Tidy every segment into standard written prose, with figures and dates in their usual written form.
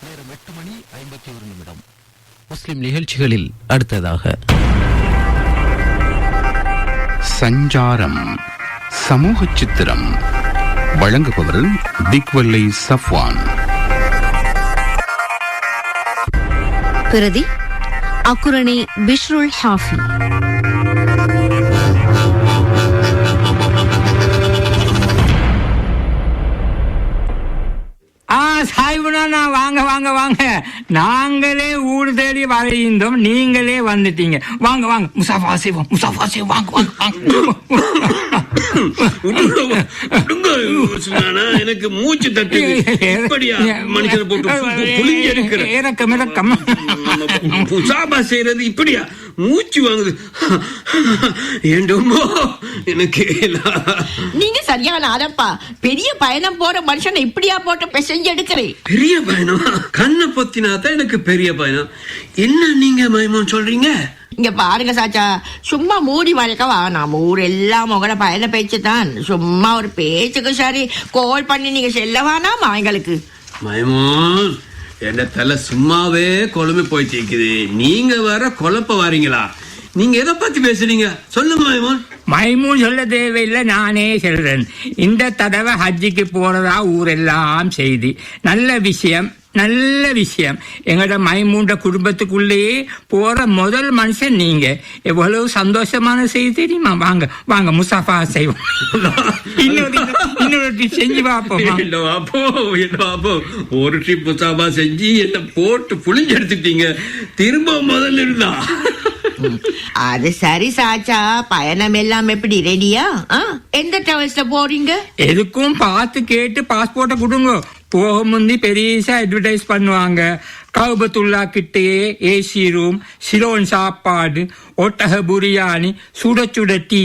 நேரம் 8:51. முஸ்லிம் நிகழ்ச்சிகளில் அடுத்ததாக சஞ்சாரம் சமூக சித்திரம் வழங்குபவர் திக்வல்லை சஃப்வான். பிரதி அக்குரணி பிஷ்ருல் ஹாஃபி. சாய்புனா வாங்க வாங்க வாங்க, நாங்களே ஊடு தேடி வரைந்தோம், நீங்களே வந்துட்டீங்க. வாங்க வாங்க, முசாஃபா செய்வோம், முசாஃபா செய்வோம், வாங்க வாங்க வாங்க. எனக்கு மூச்சு தட்டு, மனுஷனை போட்டு இறக்கம் இறக்கம். முசாஃபா செய்யறது இப்படியா? மூச்சு வாங்குது ஏண்டோமோ எனக்கு. நீங்க சரியான ஆளப்பா. பெரிய பயணம் போற மனுஷனை இப்படியா போட்டு செஞ்சு எடுக்கிறேன். பெரிய பயணம் கண்ணை பொத்தினாதான் எனக்கு பெரிய பயணம். என்ன நீங்க மயமம் சொல்றீங்க? இங்க பாருங்க சாச்சா, சும்மா மூடி மறைக்க வேணாம். ஊரெல்லாம் உங்களோட பயண பேச்சு தான். சும்மா ஒரு பேச்சுக்கு சரி கோல் பண்ணி நீங்க செல்ல வேணாமா எங்களுக்கு? மயமோன், என்ன தலை சும்மாவே குழம்பு போயிட்டு இருக்குது. நீங்க வேற குழப்ப வாரீங்களா? நீங்க எதை பத்தி பேசுறீங்க? சொல்லுங்க மைமூன். மைமூன் சொல்ல தேவையில்லை, நானே சொல்றேன். இந்த தடவை ஹஜ்ஜிக்கு போறதா ஊரெல்லாம் செய்தி. நல்ல விஷயம், நல்ல விஷயம். எங்களோட மைமூண்ட குடும்பத்துக்குள்ளேயே போற முதல் மனுஷன் நீங்க. எவ்வளவு சந்தோஷமான செய்தி தெரியுமா? வாங்க வாங்க, முசாஃபா செய்வோம். இன்னொரு செஞ்சு பார்ப்போம். ஒரு ட்ரிப் முசாஃபா செஞ்சு என்ன போட்டு புளிஞ்சு எடுத்துட்டீங்க. திரும்ப முதல்ல இருந்தா அது சரி சாச்சா, பயணம் எல்லாம் எப்படி ரெடியா? எந்த டிராவல்ஸ்ல போறீங்க? எதுக்கும் பார்த்து கேட்டு பாஸ்போர்ட்டை கொடுங்க. போக முந்தி பெரியசா அட்வர்டைஸ் பண்ணுவாங்க. கௌபத்துல்லா கிட்டே ஏசி ரூம், சிலோன் சாப்பாடு, ஒட்டக புரியாணி, சுட சுட டீ,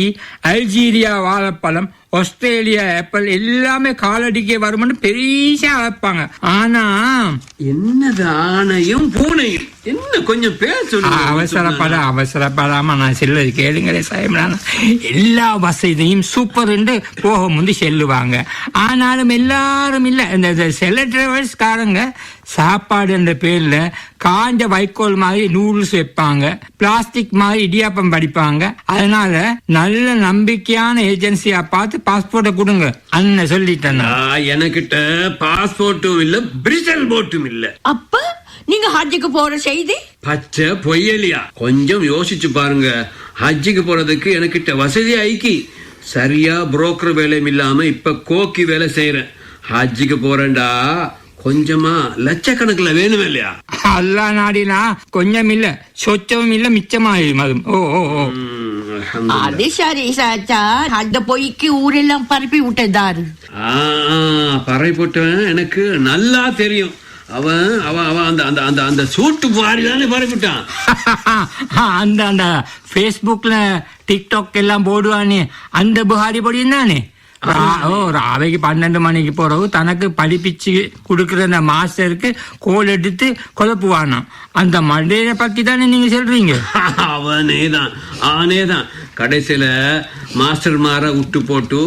அல்ஜீரியா வாழைப்பழம், ஆஸ்திரேலியா ஆப்பிள் எல்லாமே காலடிக்கே வரும்னு பெரியசா வைப்பாங்க. ஆனா என்னது ஆணையும் பூனையும்? என்ன கொஞ்சம் பேச அவசரப்படாம நான் செல்வது கேளுங்களே சாயம்னா. எல்லா வசதியும் சூப்பர் என்று போக முந்தி செல்லுவாங்க. ஆனாலும் எல்லாரும் இல்ல, இந்த சில டிரைவர்ஸ்காரங்க சாப்பாடு என்ற பேர்ல காஞ்ச வைக்கோல் மாதிரி நூடுல்ஸ் வைப்பாங்க, பிளாஸ்டிக் மாதிரி இடியாப்பம் படிப்பாங்க. அதனால நல்ல நம்பிக்கையான ஏஜென்சியா பார்த்து பாஸ்போர்ட்டை கொடுங்க அண்ணன் சொல்லிட்டேன். எனக்கிட்ட பாஸ்போர்ட்டும் இல்ல, பிரிசல் போட்டும் இல்ல. அப்ப நீங்க ஹஜ்ஜுக்கு போற செய்தி பச்சை பொய்யலியா? கொஞ்சம் யோசிச்சு பாருங்க. ஹஜ்ஜுக்கு போறதுக்கு எனக்கிட்ட வசதி ஐக்கி. சரியா புரோக்கர் வேலையும் இல்லாம இப்ப கோக்கி வேலை செய்யறேன். ஹஜ்ஜுக்கு போறேன்டா, கொஞ்சமா லட்சக்கணக்கில் வேணுமே இல்லையா? அல்லா நாடினா கொஞ்சம் இல்ல, சொச்சமும் இல்ல, மிச்சமாயிரும். அது சரி சாச்சா, அந்த பொய்க்கு ஊரெல்லாம் பரப்பி விட்டதாரு. பறை போட்டவன் எனக்கு நல்லா தெரியும். அவன் அவன் அவன் அந்த அந்த அந்த அந்த சூட்டு பாரி தானே பரப்பிட்டான். அந்த அந்த பேஸ்புக்ல டிக்டாக் எல்லாம் போடுவானே, அந்த புகாரி பொடியும் தானே. ராவைக்கு 12 மணிக்கு போறவு தனக்கு படிப்பிச்சு கொடுக்கற அந்த மாஸ்டருக்கு கோல் எடுத்து குழப்புவானாம். அந்த மண்டையை பத்தி தானே நீங்க சொல்றீங்க? அவனேதான் கடைசியில மாஸ்டர் மாற விட்டு போட்டு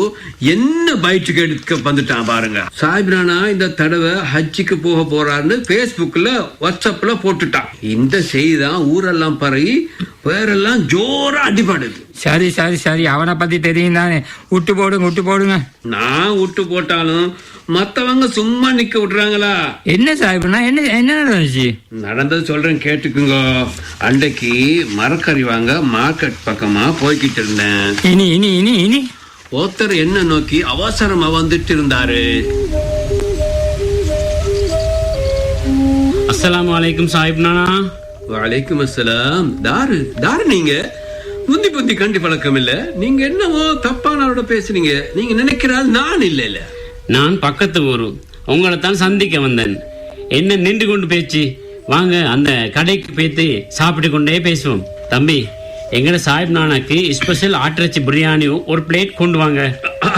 என்ன பயிற்சிக்கு எடுக்க வந்துட்டான் பாருங்க. சாஹிப்ரானா இந்த தடவை ஹஜ்ஜிக்கு போக போறாருன்னு பேஸ்புக்ல வாட்ஸ்அப்ல போட்டுட்டான். இந்த செய்திதான் ஊரெல்லாம் பரவி வேறெல்லாம் ஜோரா அடிபடுது. சரி சரி சரி, அவனை பத்தி தெரியும் தானே. விட்டு போடுங்க. நான் விட்டு போட்டாலும் மத்தவங்க சும்மா நிக்க விடுறாங்களா? என்ன சாஹிப்னா, என்ன நடந்துச்சு? நடந்தது சொல்றேன் கேட்டுக்குங்க. அன்றைக்கு மரக்கறி வாங்க மார்க்கெட் பக்கமா போய்கிட்டு இருந்தேன். இனி ஒருத்தர் என்ன நோக்கி அவசரமா வந்துட்டு இருந்தாரு. அஸ்ஸலாமு அலைக்கும் சாஹிப்னா. வலைக்கும் அஸ்ஸலாம். தாரு நீங்க புந்தி கண்டி பழக்கம் இல்ல. நீங்க என்னவோ தப்பானோட பேசுறீங்க. நீங்க நினைக்கிறாள் நான் இல்ல. நான் பக்கத்து ஊரு, உங்களை தான் சந்திக்க வந்தேன். என்ன நின்று கொண்டு பேச்சு? வாங்க அந்த கடைக்கு போய்த்து சாப்பிட்டு கொண்டே பேசுவோம். தம்பி, எங்கட சாஹிப் நானாக்கு ஸ்பெஷல் ஆட்டிறைச்சி பிரியாணியும் ஒரு பிளேட் கொண்டு வாங்க.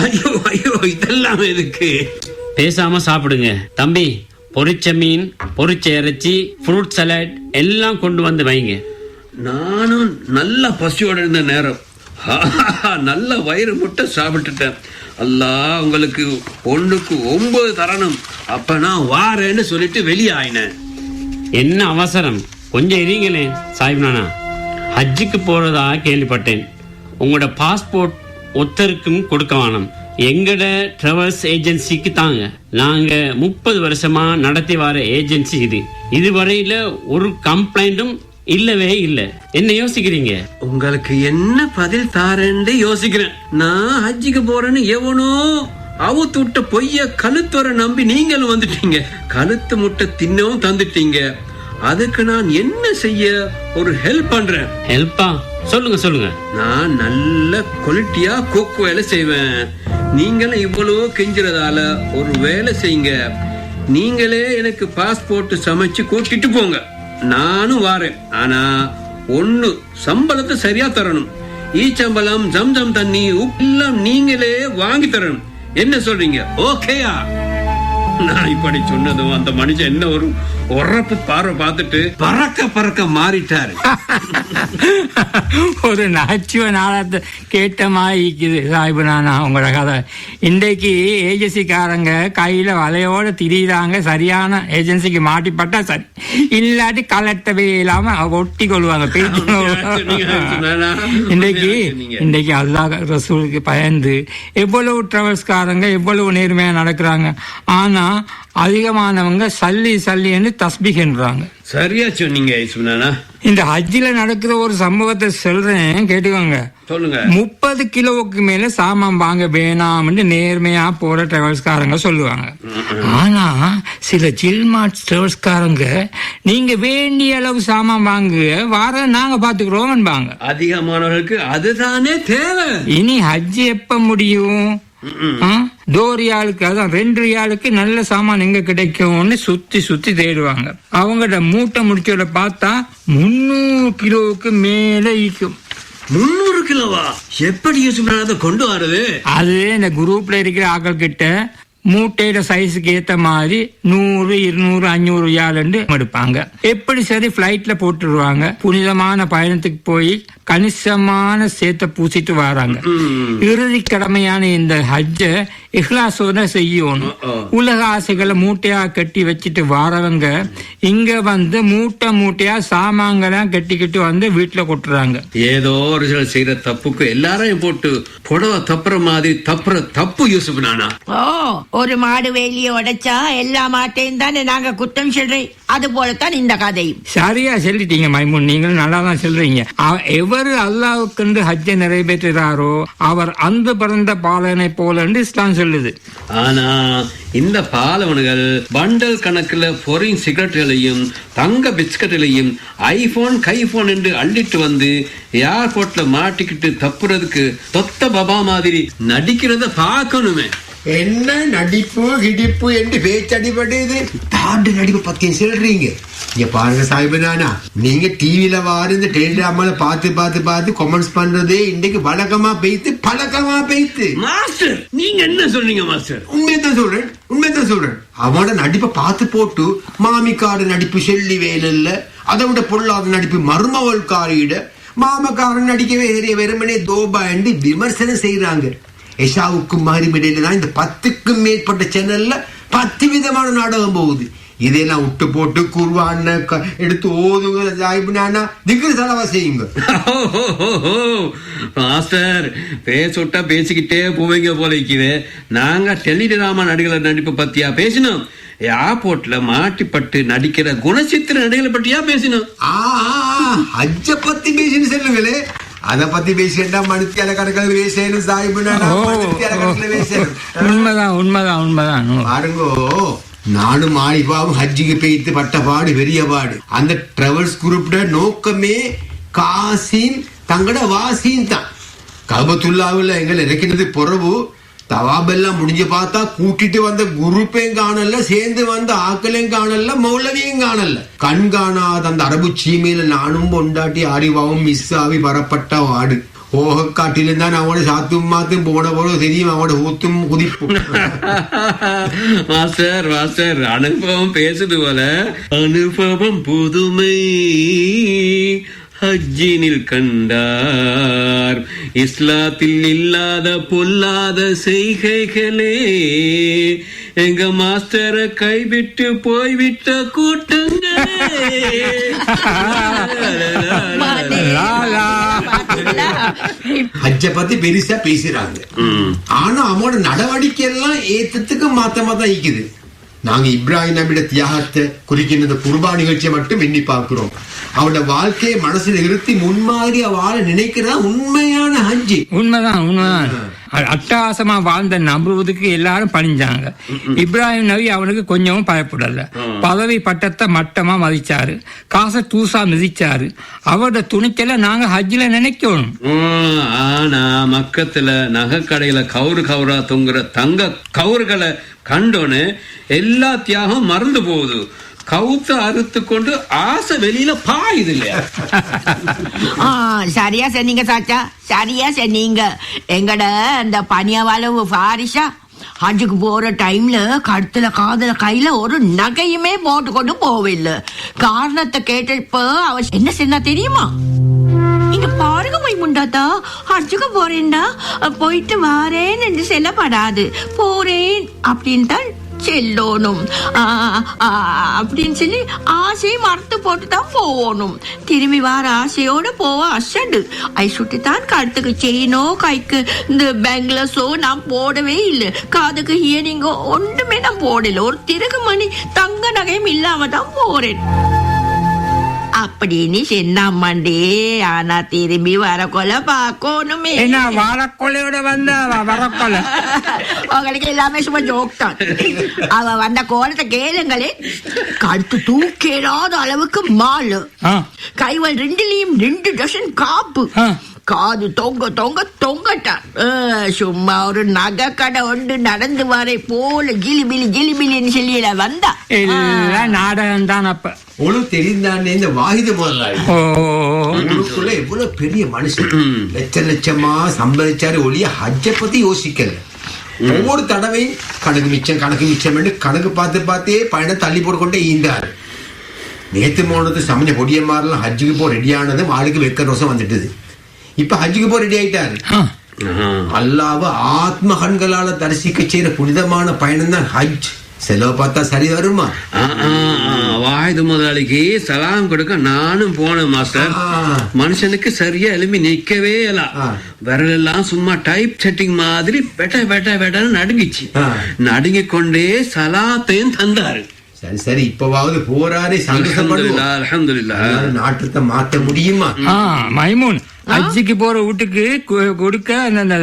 ஐயோ இதெல்லாம் எதுக்கு? பேசாம சாப்பிடுங்க தம்பி. பொரிச்ச மீன், பொரிச்ச இறைச்சி, ஃப்ரூட் சலாட் எல்லாம் கொண்டு வந்து வைங்க. நானும் நல்ல பசியோட இருந்த நேரம் நல்ல வயிறு முட்டை சாப்பிட்டுட்டேன். அல்லாஹ் உங்களுக்கு 1க்கு 9 தரணும். அப்ப நான் வாரேன்னு சொல்லிட்டு வெளியே ஆயினேன். என்ன அவசரம், கொஞ்சம் இருங்களே சாஹிப் நானா. ஹஜ்ஜுக்கு போறதா கேள்விப்பட்டேன். உங்களோட பாஸ்போர்ட் ஒருத்தருக்கும் கொடுக்க வேணும். எங்கட டிராவல்ஸ் ஏஜென்சிக்கு தாங்க. நாங்க 30 வருஷமா நடத்தி வர ஏஜென்சி இது. இதுவரையில ஒரு கம்ப்ளைண்டும் இல்லவே இல்ல. என்ன யோசிக்கிறீங்க? உங்களுக்கு என்ன பதில் தாரேன்னு யோசிக்கிறேன். நான் ஹஜ்ஜிக்கு போறேன்னு எவனோ அவுத்து விட்ட பொய்ய கழுத்துவர நம்பி நீங்களும் வந்துட்டீங்க. கழுத்து முட்டை தின்னவும் தந்துட்டீங்க. அதுக்கு நான் என்ன செய்ய ஒரு ஹெல்ப் பண்றேன். ஹெல்ப்பா? சொல்லுங்க சொல்லுங்க. நான் நல்ல குவாலிட்டியா குக் வேலை செய்வேன். நீங்களும் இவ்வளவு கெஞ்சுறதால ஒரு வேலை செய்யுங்க. நீங்களே எனக்கு பாஸ்போர்ட் சமைச்சு கூட்டிட்டு போங்க. நானும் வாரேன். ஆனா ஒண்ணு, சம்பளத்தை சரியா தரணும். ஈச்சம்பளம், ஜம்ஜம் தண்ணி, உப்பெல்லாம் நீங்களே வாங்கி தரணும். என்ன சொல்றீங்க? ஓகேயா? நான் இப்படி சொன்னதும் அந்த மனுஷன் என்ன ஒரு உரப்பு பார்வை பார்த்துட்டு பறக்க பறக்க மாறிட்டாரு. ஒரு நகைச்சுவை நாளத்தை கேட்ட மாதிரி இருக்குது சாஹிபு நானா உங்களோட கதை. இன்றைக்கு ஏஜென்சிக்காரங்க கையில வலையோட திரியிறாங்க. சரியான ஏஜென்சிக்கு மாட்டிப்பட்டா சரி, இல்லாட்டி கலட்டவே இல்லாம ஒட்டி கொள்வாங்க. இன்றைக்கு அல்லாஹ் ரசூலுக்கு பயந்து எவ்வளவு டிராவல்ஸ்காரங்க எவ்வளவு நேர்மையா நடக்கிறாங்க. ஆனா அதிகமானவங்க சல்லின்னு தஸ்பீஹ்ன்றாங்க. சரியா சொன்னீங்க சுனானா. இந்த ஹஜ்ஜில நடக்கிற ஒரு சம்பவத்தை சொல்றேன், கேட்டுக்கோங்க. சொல்லுங்க. 30 கிலோவுக்கு மேல சாமான் வாங்க வேணாம்னு நேர்மையா போற டிராவல்ஸ்காரங்க சொல்லுவாங்க. ஆனா சில ஜில்மார்ட் டிராவல்ஸ்காரங்க நீங்க வேண்டிய அளவு சாமான் வாங்குங்க, வார நாங்க பாத்துக்கிறோம். அதிகமானவர்களுக்கு அதுதானே தேவை. இனி ஹஜ்ஜி எப்ப முடியும்? 2 ரியாலுக்கு, அதான் 2 ரியாலுக்கு நல்ல சாமான் எங்க கிடைக்கும்னு சுத்தி தேடுவாங்க. அவங்கள்ட்ட மூட்டை முடிச்சோட பார்த்தா 300 கிலோவுக்கு மேல ஈக்கும். 300 கிலோவா? எப்படி அதை கொண்டு வரது? அது இந்த குரூப்ல இருக்கிற ஆக்கள் கிட்ட மூட்டையில சைஸுக்கு ஏத்த மாதிரி 100, 200, 500 ரியால் எடுப்பாங்க. எப்படி சரி பிளைட்ல போட்டுருவாங்க. புனிதமான பயணத்துக்கு போய் கணிசமான சேத்த பூசிட்டு வராங்க. இறுதி கடமையான இந்த ஹஜ்ஜ இஹ்லாசோட செய்யணும். உலக ஆசைகளை மூட்டையா கட்டி வச்சுட்டு வாரவங்க இங்க வந்து மூட்டையா சாமான்களாம் கட்டிக்கிட்டு வந்து வீட்டுல கொட்டுறாங்க. ஏதோ ஒரு சில செய்யற தப்புக்கு எல்லாரையும் போட்டு புடவை தப்புற மாதிரி தப்பு யூசுப் நானா. ஒரு மாடு வேலியை உடைச்சா எல்லா மாட்டையும் தானே நாங்க குற்றம் சொல்றேன். அது போலத்தான் இந்த கதையும். சரியா சொல்லிட்டீங்க மைமூன், நீங்களும் நல்லா தான் சொல்றீங்க. எவர் அல்லாஹ்வுக்கு ஹஜ்ஜை நிறைவேற்றுறாரோ அவர் அந்த பிறந்த பாலனை போல இஸ்லாம் சொல்லுது. ஆனா இந்த பாலவன்கள் பண்டல் கணக்குல பொரிங் சிகரெட்டுகளையும் தங்க பிஸ்கட்களையும் ஐபோன் கைபோன் என்று அள்ளிட்டு வந்து ஏர்போர்ட்ல மாட்டிக்கிட்டு தப்புறதுக்கு தொத்த பபா மாதிரி நடிக்கிறத பார்க்கணுமே. என்ன நடிப்பு கிடிப்பு என்று பேச்சடிபடுது. தாண்டு நடிப்பு பத்தியும் சொல்றீங்க. இங்க பாருங்க சாஹிபு நானா, நீங்க டிவில வாரு இந்த டெலிகிராமால பார்த்து கமெண்ட்ஸ் பண்றதே இன்றைக்கு வழக்கமா பழக்கமா பெய்த்து. மாஸ்டர் நீங்க என்ன சொல்றீங்க மாஸ்டர்? உண்மையதான் சொல்றேன். அவனோட நடிப்பை பார்த்து போட்டு மாமிக்கார நடிப்பு செல்லி வேலையில, அதை விட பொருளாத நடிப்பு மருமவள்காரியிட, மாமக்காரன் நடிக்கவே வெறுமனே தோபா என்று விமர்சனம் செய்யறாங்க. எஷாவுக்கும் மஹரிமிடையில தான் இந்த 10க்கும் மேற்பட்ட சேனல்ல 10 விதமான நாடகம் போகுது. இதெல்லாம் விட்டு போட்டு குர்ஆன் எடுத்து ஓதுங்க சாஹிபு நானா, திக்ர் சலவா செய்யுங்க. மாஸ்டர் பேச பேசிக்கிட்டே போவீங்க போல இருக்குது. நாங்க டெலிடிராமா நடிகர் நடிப்பு பத்தியா பேசினோம். ஏர்போர்ட்ல மாட்டிப்பட்டு நடிக்கிற குணச்சித்திர நடிகளை பற்றியா பேசினோம். ஹஜ்ஜ பத்தி பேசின்னு சொல்லுங்களே. அத பத்தி பேசிட்டா மணித்தியால கணக்கில் பேசணும் சாஹிபு நானா, மணித்தியால கணக்கில் பேசணும். உண்மைதான் பாருங்கோ, நானும் ஆலிபாவும் ஹஜ்ஜிக்கு போய்த்து பட்ட பாடு பெரிய பாடு. அந்த டிராவல்ஸ் குரூப்ட நோக்கமே காசின் தங்கட வாசின் தான். கபத்துல்லாவில் எங்களை இறக்கினது பொறவு தவாபெல்லாம் முடிஞ்சு பார்த்தா கூட்டிட்டு வந்த குரூப்பையும் காணல, சேர்ந்து வந்த ஆக்களையும் காணல, மௌலவியும் காணல. கண் காணாத அந்த அரபு சீமையில நானும் பொண்டாட்டி ஆரிவாவும் மிஸ் ஆகி வரப்பட்ட வாடு. ஓகக்காட்டிலும் தான் அவனோட சாத்தும் மாத்தும் போன போல தெரியும், அவனோட ஊத்தும் குதிப்பும். மாஸ்டர் அனுபவம் பேசுது போல. அனுபவம் புதுமை ஹஜ்ஜினில் கண்டார், இஸ்லாத்தில் இல்லாத பொல்லாத செய்கைகளே எங்க மாஸ்டரை கைவிட்டு போய்விட்ட கூட்டங்களே. ஹஜ்ஜ பத்தி பெருசா பேசுறாங்க. ஆனா அவனோட நடவடிக்கை எல்லாம் ஏத்தத்துக்கு மாத்தமா தான் இருக்குது. நாங்க இப்ராஹிம் நபியோட தியாகத்தை குறிக்கின்ற இந்த குர்பா நிகழ்ச்சியை மட்டும் எண்ணி பார்க்கிறோம். அவனோட வாழ்க்கையை மனசுல நிறுத்தி முன்மாதிரி வாழ நினைக்கிறதா உண்மையான ஹஜ்ஜி. உண்மைதான். அட்டகாசமா வாழ்ந்த நம்புவதுக்கு எல்லாரும் பணிஞ்சாங்க. இப்ராஹிம் நபி அவனுக்கு கொஞ்சமும் பயப்படல. பதவி பட்டத்தை மட்டமா மதிச்சாரு, காசை தூசா மிதிச்சாரு. அவரோட துணிச்சல நாங்க ஹஜ்ஜில நினைக்கணும். ஆனா மக்கத்துல நகைக்கடையில கவுரா தொங்குற தங்க கவுறுகளை கண்டோன்னு எல்லா தியாகம் மறந்து போகுது. கவுத்த அறுத்து கொண்டு ஆசை வெளியில பாயுது இல்லையா? சரியா சொன்னீங்க சாச்சா, சரியா சொன்னீங்க. எங்கட இந்த பனியவாளவு ஃபாரிஷா ஹஜ்ஜுக்கு போற டைம்ல கழுத்துல காதுல கையில ஒரு நகையுமே போட்டு கொண்டு போவில்லை. காரணத்தை கேட்டப்ப அவ என்ன சொன்னா தெரியுமா? இங்க பாருங்க மைமுண்டாத்தா, ஹஜ்ஜுக்கு போறேன்டா, போயிட்டு வாரேன் என்று செல்லப்படாது, போறேன் அப்படின்னு தான் செல்லணும் அப்படின்னு சொல்லி ஆசையை மறுத்து போட்டு தான் போகணும். திரும்பி வார ஆசையோட போவ அசடு. ஐ சுட்டித்தான் கழுத்துக்கு செயினோ கைக்கு இந்த பேங்க்லஸோ நான் போடவே இல்லை. காதுக்கு ஹியரிங்கோ ஒன்றுமே நான் போடல. ஒரு திருகு மணி தங்க நகையும் இல்லாம தான் போறேன் அப்படின்னு சொன்னாமண்டே. ஆனா திரும்பி வரக்கொலை பார்க்கணுமே. என்ன வரக்கொலையோட வந்த வரக்கொலை? உங்களுக்கு எல்லாமே சும்மா ஜோக் தான். அவ வந்த கோலத்தை கேளுங்களே. கழுத்து தூக்கேறாத அளவுக்கு மாலு, கைவல் ரெண்டுலயும் 2 டசன் காப்பு, காது தொங்க தொங்க தொங்கட்டான். சும்மா ஒரு நகை கடை ஒன்று நடந்து வரை போல ஜிலிபிலி ஜிலிபிலின்னு சொல்லி வந்தா. நாடகம் தான். அப்ப உங்களுக்கு தெரிந்தானே இந்த வாகித முதலாளி உங்களுக்குள்ள எவ்வளவு பெரிய மனுஷன். லட்சமா சம்பாதிச்சாரு ஒழிய ஹஜ்ஜ பத்தி யோசிக்கல. ஒவ்வொரு தடவையும் கணக்கு மிச்சம் கணக்கு பார்த்தே பயணம் தள்ளி போட்டுக்கொண்டே ஈந்தாரு. நேத்து போனது சமஞ்ச பொடியமாரெல்லாம் ஹஜ்ஜுக்கு போ ரெடியானது ஆளுக்கு வெக்க ரோசம் வந்துட்டுது. இப்ப ஹஜ்ஜுக்கு போ ரெடி ஆயிட்டாரு. அல்லாஹ்வை ஆத்ம கண்களால தரிசிக்க செய்யற புனிதமான பயணம் தான் ஹஜ். செலவு பார்த்தா சரி வருமா? வாயுது முதலாளிக்கு சலாம் கொடுக்க நானும் போனேன் மாஸ்டர். மனுஷனுக்கு சரியா எலும்பி நிக்கவே இல்ல. விரலெல்லாம் சும்மா டைப் செட்டிங் மாதிரி வெட்ட நடுங்கிச்சு. நடுங்கிக் கொண்டே சலாத்தையும் தந்தாரு. சரி இப்பவாவது போறாரே. அல்ஹம்துலில்லாஹ். நாட்டத்தை மாத்த முடியுமா? மைமூன் ஹஜ்ஜிக்கு போற வீட்டுக்கு கொடுக்க அந்த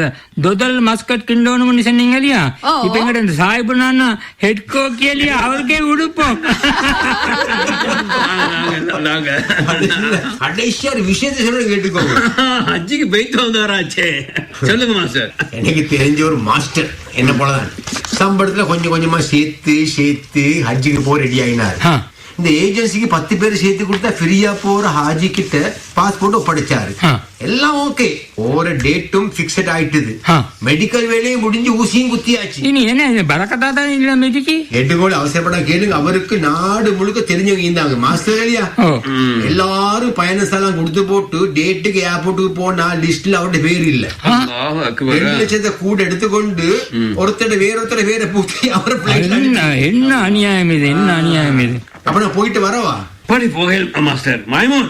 தொதல் மஸ்கட் கிண்டோன்னு சொன்னீங்க இல்லையா? இப்ப எங்கிட்ட இந்த சாஹிபு நான் ஹெட் கோக்கி இல்லையா, அவருக்கே உடுப்போம். கடைசியா விஷயத்தை சொல்ல கேட்டுக்கோங்க. ஹஜ்ஜிக்கு போயிட்டு வந்தாராச்சே. சொல்லுங்க மாஸ்டர். எனக்கு தெரிஞ்ச ஒரு மாஸ்டர் என்ன போலதான் சம்பளத்துல கொஞ்சம் கொஞ்சமா சேர்த்து ஹஜ்ஜுக்கு போக ரெடி ஆயினார். இந்த ஏஜென்சிக்கு 10 பேர் சேர்த்து கொடுத்தா ஃப்ரீயா போற ஹாஜி கிட்ட பாஸ்போர்ட் ஒப்படைச்சாரு. எல்லாம் ஓகே. ஒரு டேட்டும் பிக்ஸட் ஆயிட்டுது. மெடிக்கல் வேலையும் முடிஞ்சு ஊசியும் குத்தியாச்சு. இனி என்ன பரக்கத்தா தான் இல்ல மெடிக்கி எட்டுகோள் அவசரப்பட கேளுங்க. அவருக்கு நாடு முழுக்க தெரிஞ்சவங்க இருந்தாங்க மாஸ்டர் இல்லையா. எல்லாரும் பயணசாலாம் கொடுத்து போட்டு டேட்டுக்கு ஏர்போர்ட்டுக்கு போனா லிஸ்ட்ல அவருடைய பேர் இல்ல. 2 லட்சத்தை கூட எடுத்துக்கொண்டு ஒருத்தர வேற பூத்தி அவரை என்ன அநியாயம் இது, என்ன அநியாயம் இது. அப்ப நான் போயிட்டு வரவா? போக மாஸ்டர் மைமூன்,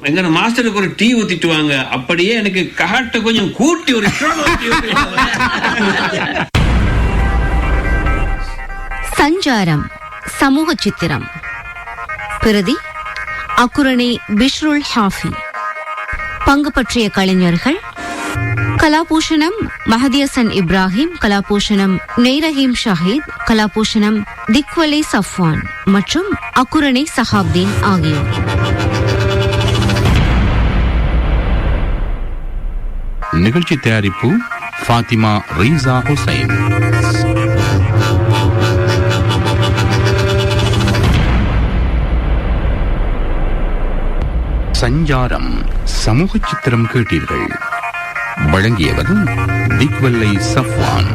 எங்க மாஸ்டருக்கு ஒரு டீ ஊத்திட்டு வாங்க. அப்படியே எனக்கு காட்ட கொஞ்சம் கூட்டி ஒரு சஞ்சாரம் சமூக சித்திரம். பிரதி அக்குரணி பிஷ்ருல் ஹாஃபி. பங்கு பற்றிய கலைஞர்கள் கலாபூஷணம் மஹதியசன் இப்ராஹிம், கலாபூஷணம் நெய்ரஹீம் ஷாஹித், கலாபூஷணம் திக்வலை சஃப்வான் மற்றும் அக்குரணை சஹாப்தீன் ஆகியோர். நிகழ்ச்சி தயாரிப்பு ஃபாத்திமா ரீசா ஹுசைன். சஞ்சாரம் சமூக சித்திரம் கேட்டீர்கள். வழங்கியவர் திக்வல்லை சஃப்வான்.